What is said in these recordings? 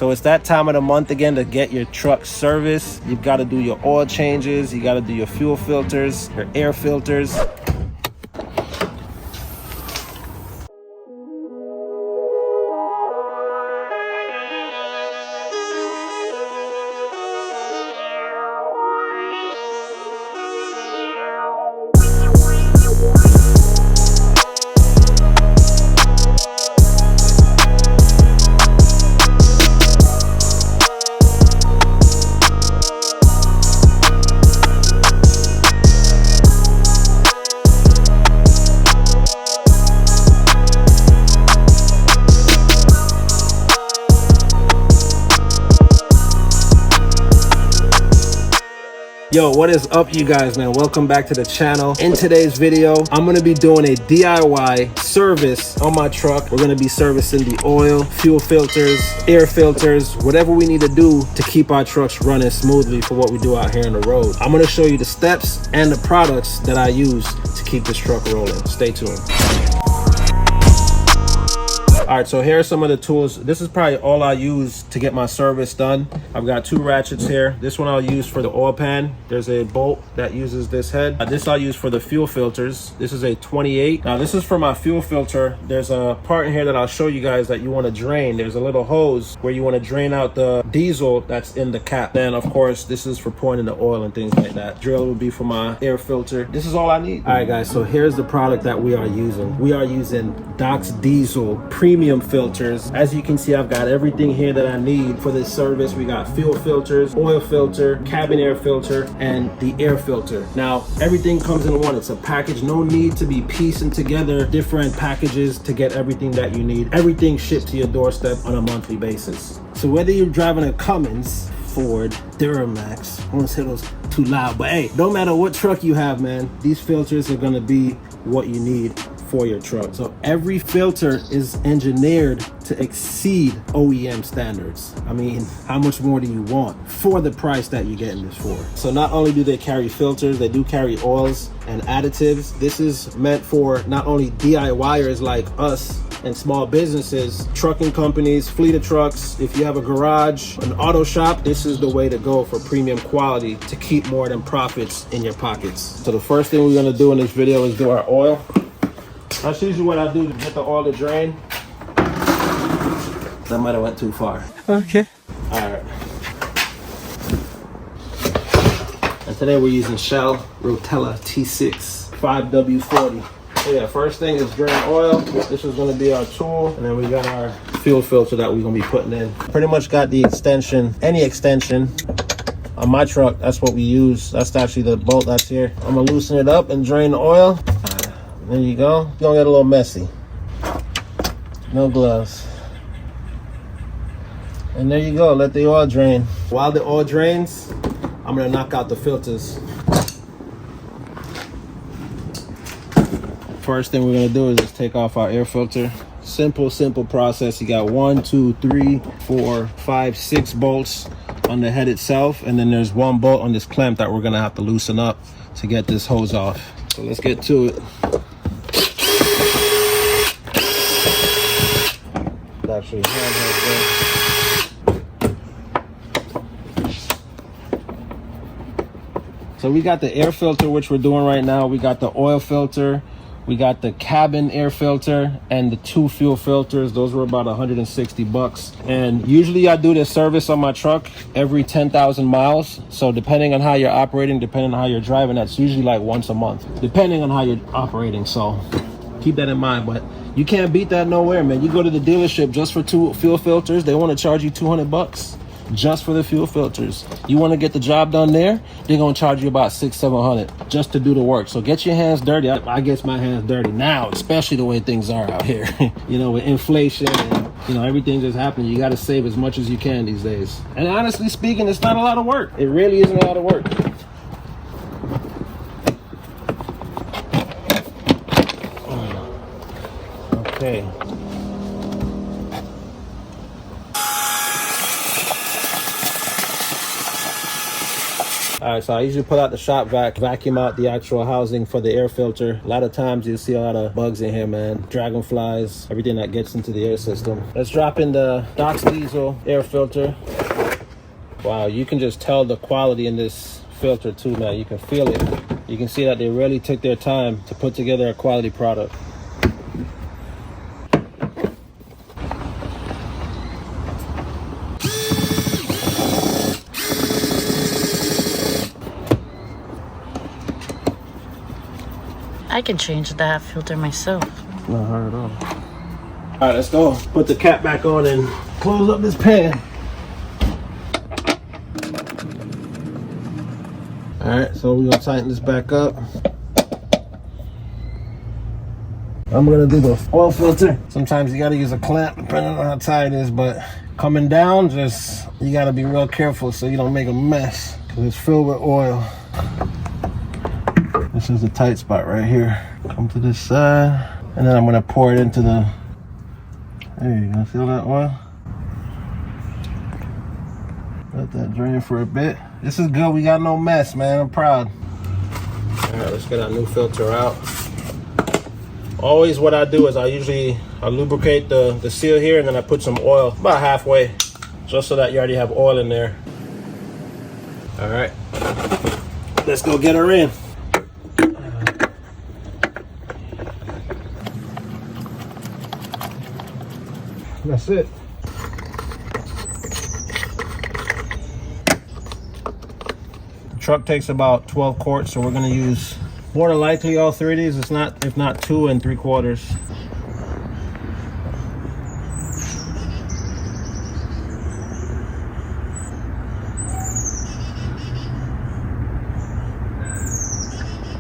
So it's that time of the month again to get your truck serviced. You've got to do your oil changes, you got to do your fuel filters, your air filters. Yo, what is up, you guys, man? Welcome back to the channel. In today's video, I'm gonna be doing a DIY service on my truck. We're gonna be servicing the oil, fuel filters, air filters, whatever we need to do to keep our trucks running smoothly for what we do out here on the road. I'm gonna show you the steps and the products that I use to keep this truck rolling. Stay tuned. All right, so here are some of the tools. This is probably all I use to get my service done. I've got 2 ratchets here. This one I'll use for the oil pan. There's a bolt that uses this head. This I'll use for the fuel filters. This is a 28. Now this is for my fuel filter. There's a part in here that I'll show you guys that you want to drain. There's a little hose where you want to drain out the diesel that's in the cap. Then of course, this is for pouring in the oil and things like that. Drill will be for my air filter. This is all I need. All right, guys, so here's the product that we are using. We are using Doc's Diesel Premium filters. As you can see, I've got everything here that I need for this service. We got fuel filters, oil filter, cabin air filter, and the air filter. Now, everything comes in one. It's a package. No need to be piecing together different packages to get everything that you need. Everything shipped to your doorstep on a monthly basis. So whether you're driving a Cummins, Ford, Duramax, I won't say those too loud, but hey, no matter what truck you have, man, these filters are gonna be what you need for your truck. So every filter is engineered to exceed OEM standards. I mean, how much more do you want for the price that you're getting this for? So not only do they carry filters, they do carry oils and additives. This is meant for not only DIYers like us and small businesses, trucking companies, fleet of trucks. If you have a garage, an auto shop, this is the way to go for premium quality to keep more than profits in your pockets. So the first thing we're gonna do in this video is do our oil. That's usually what I do to get the oil to drain. That might have went too far. Okay. All right. And today we're using Shell Rotella T6 5W40. So yeah, first thing is drain oil. This is gonna be our tool. And then we got our fuel filter that we're gonna be putting in. Pretty much got the extension, any extension. On my truck, that's what we use. That's actually the bolt that's here. I'm gonna loosen it up and drain the oil. There you go. It's gonna get a little messy. No gloves. And there you go, let the oil drain. While the oil drains, I'm gonna knock out the filters. First thing we're gonna do is just take off our air filter. Simple process. You got 1, 2, 3, 4, 5, 6 bolts on the head itself. And then there's 1 bolt on this clamp that we're gonna have to loosen up to get this hose off. So let's get to it. Actually, so we got the air filter, which we're doing right now. We got the oil filter, we got the cabin air filter, and the 2 fuel filters. Those were about 160 bucks. And usually I do this service on my truck every 10,000 miles. So depending on how you're operating, depending on how you're driving, that's usually like once a month, depending on how you're operating. So keep that in mind. But you can't beat that nowhere, man. You go to the dealership just for 2 fuel filters, they want to charge you 200 bucks just for the fuel filters. You want to get the job done there, they're going to charge you about 600-700 just to do the work. So get your hands dirty. I guess my hands dirty now, especially the way things are out here. You know, with inflation and, you know, everything just happening. You got to save as much as you can these days. And honestly speaking, it's not a lot of work. It really isn't a lot of work. Okay. All right, so I usually pull out the shop vac, vacuum out the actual housing for the air filter. A lot of times you'll see a lot of bugs in here, man. Dragonflies, everything that gets into the air system. Let's drop in the Doc's Diesel air filter. Wow, you can just tell the quality in this filter too, man. You can feel it. You can see that they really took their time to put together a quality product. I can change that filter myself. Not hard at all. All right, let's go. Put the cap back on and close up this pan. All right, so we're gonna tighten this back up. I'm gonna do the oil filter. Sometimes you gotta use a clamp depending on how tight it is, but coming down, you gotta be real careful so you don't make a mess because it's filled with oil. This is the tight spot right here. Come to this side, and then I'm gonna pour it into the, there you go, feel that oil? Let that drain for a bit. This is good, we got no mess, man, I'm proud. All right, let's get our new filter out. Always what I do is I lubricate the seal here, and then I put some oil about halfway, just so that you already have oil in there. All right, let's go get her in. That's it. The truck takes about 12 quarts, so we're gonna use more than likely all three of these. If not 2 3/4.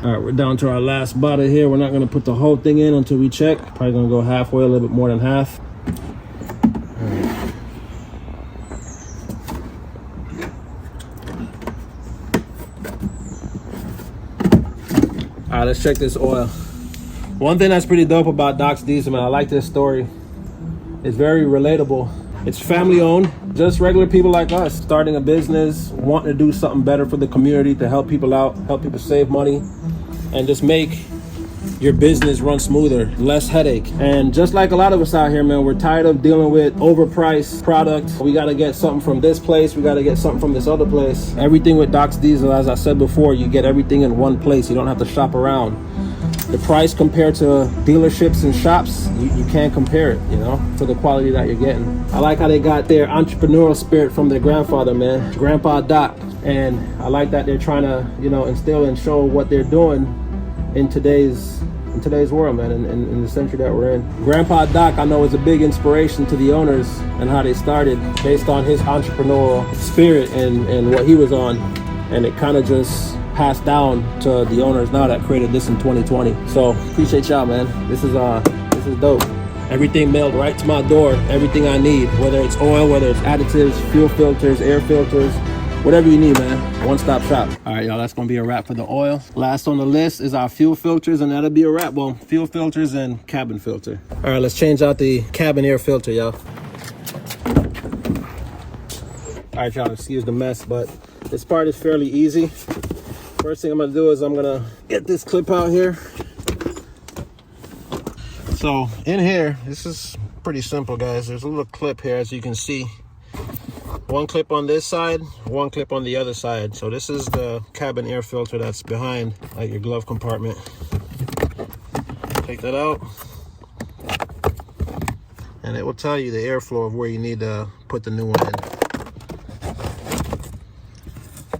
All right, we're down to our last bottle here. We're not gonna put the whole thing in until we check. Probably gonna go halfway, a little bit more than half. All right, let's check this oil. One thing that's pretty dope about Doc's Diesel, man, I like this story. It's very relatable. It's family owned, just regular people like us starting a business, wanting to do something better for the community, to help people out, help people save money, and just make your business run smoother, less headache. And just like a lot of us out here, man, we're tired of dealing with overpriced products. We got to get something from this place, we got to get something from this other place. Everything with Doc's Diesel, as I said before, you get everything in one place. You don't have to shop around. The price compared to dealerships and shops, you can't compare it, you know, for the quality that you're getting. I like how they got their entrepreneurial spirit from their grandfather, man, Grandpa Doc. And I like that they're trying to, you know, instill and show what they're doing in today's world, man, in the century that we're in. Grandpa Doc, I know, is a big inspiration to the owners and how they started based on his entrepreneurial spirit and what he was on. And it kind of just passed down to the owners now that created this in 2020. So appreciate y'all, man. This is dope. Everything mailed right to my door, everything I need, whether it's oil, whether it's additives, fuel filters, air filters, whatever you need, man. One-stop shop. All right, y'all, that's gonna be a wrap for the oil. Last on the list is our fuel filters, and that'll be a wrap. Well, fuel filters and cabin filter. All right, let's change out the cabin air filter, y'all. All right, y'all, excuse the mess, but this part is fairly easy. First thing I'm gonna do is I'm gonna get this clip out here. So in here, this is pretty simple, guys. There's a little clip here, as you can see. One clip on this side, one clip on the other side. So this is the cabin air filter that's behind your glove compartment. Take that out, and it will tell you the airflow of where you need to put the new one in.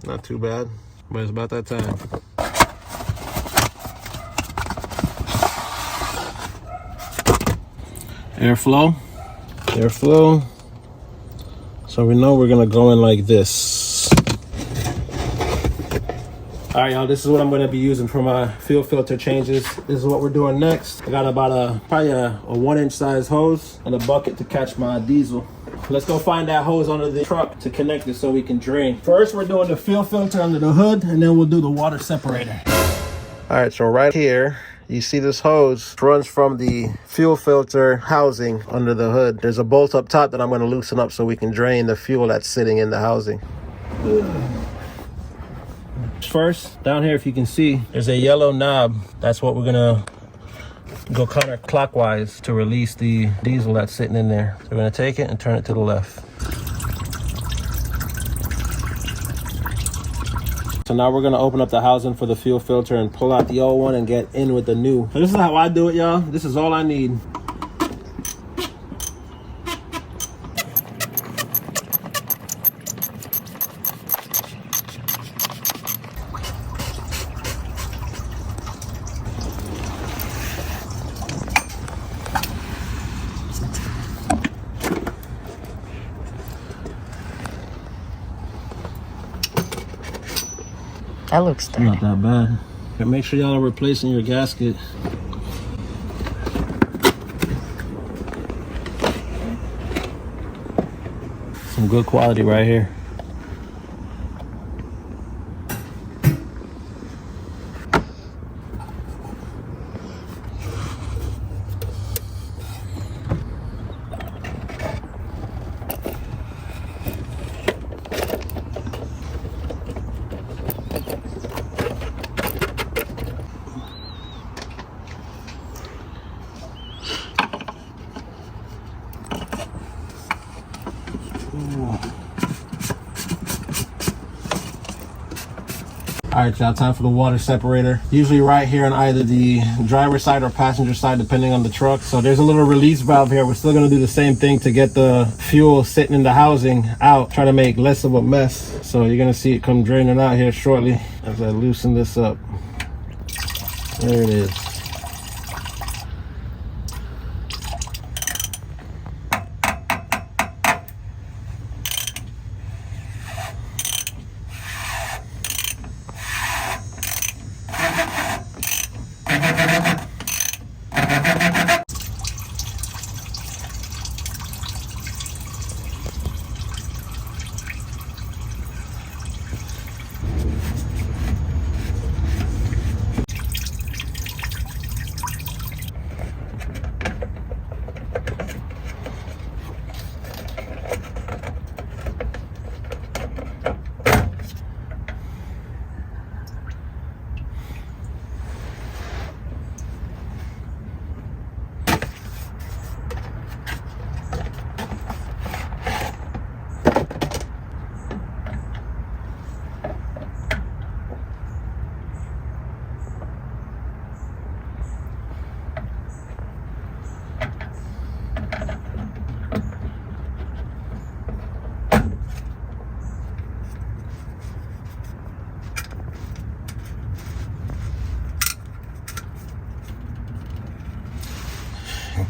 Not too bad, but it's about that time. Airflow. So we know we're gonna go in like this. All right, y'all, this is what I'm gonna be using for my fuel filter changes. This is what we're doing next. I got about probably a 1-inch size hose and a bucket to catch my diesel. Let's go find that hose under the truck to connect it so we can drain. First, we're doing the fuel filter under the hood, and then we'll do the water separator. All right, so right here, you see this hose runs from the fuel filter housing under the hood. There's a bolt up top that I'm going to loosen up so we can drain the fuel that's sitting in the housing. first, down here if you can see, there's a yellow knob. That's what we're gonna go counterclockwise to release the diesel that's sitting in there. So we're gonna take it and turn it to the left. So now we're gonna open up the housing for the fuel filter and pull out the old one and get in with the new. So this is how I do it, y'all. This is all I need. That looks dirty. Not that bad. But make sure y'all are replacing your gasket. Some good quality right here. All right, y'all, time for the water separator. Usually right here on either the driver's side or passenger side, depending on the truck. So there's a little release valve here. We're still gonna do the same thing to get the fuel sitting in the housing out, try to make less of a mess. So you're gonna see it come draining out here shortly as I loosen this up. There it is.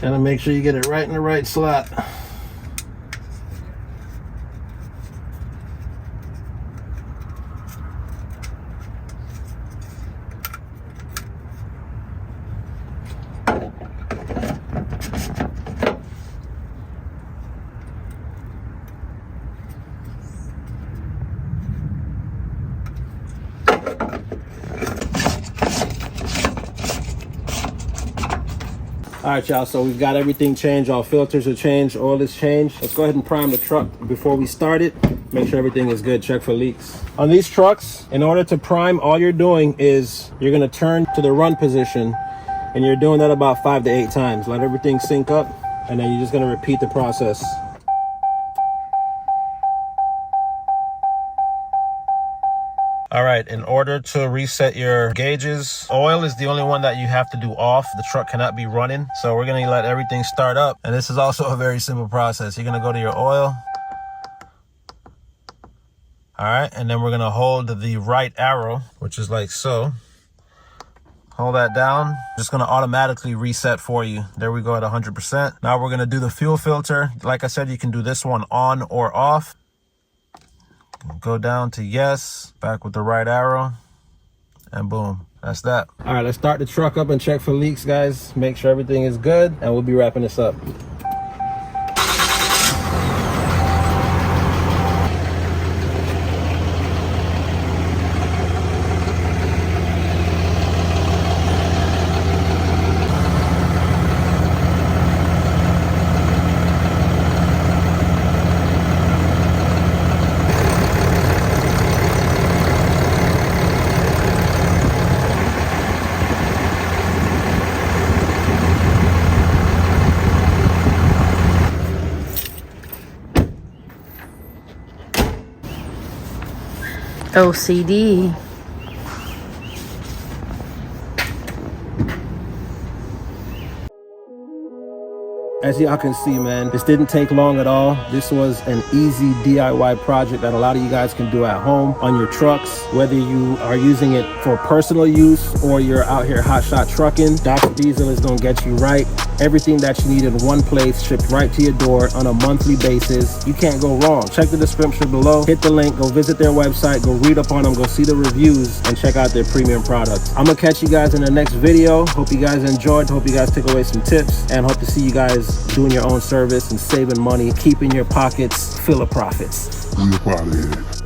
Gotta make sure you get it right in the right slot. All right, y'all, so we've got everything changed. All filters are changed, oil is changed. Let's go ahead and prime the truck before we start it. Make sure everything is good, check for leaks. On these trucks, in order to prime, all you're doing is you're gonna turn to the run position, and you're doing that about 5 to 8 times. Let everything sync up, and then you're just gonna repeat the process. All right, in order to reset your gauges, oil is the only one that you have to do off. The truck cannot be running. So we're gonna let everything start up. And this is also a very simple process. You're gonna go to your oil. All right, and then we're gonna hold the right arrow, which is like so. Hold that down. Just gonna automatically reset for you. There we go at 100%. Now we're gonna do the fuel filter. Like I said, you can do this one on or off. Go down to yes, back with the right arrow, and boom, that's that. All right, let's start the truck up and check for leaks, guys. Make sure everything is good, and we'll be wrapping this up. OCD. As y'all can see, man, this didn't take long at all. This was an easy DIY project that a lot of you guys can do at home on your trucks, whether you are using it for personal use or you're out here hotshot trucking. Dr. Diesel is gonna get you right. Everything that you need in one place, shipped right to your door on a monthly basis. You can't go wrong. Check the description below, hit the link, go visit their website, go read up on them, go see the reviews, and check out their premium products. I'm gonna catch you guys in the next video. Hope you guys enjoyed, hope you guys took away some tips, and hope to see you guys doing your own service and saving money, keeping your pockets full of profits. We up out of here.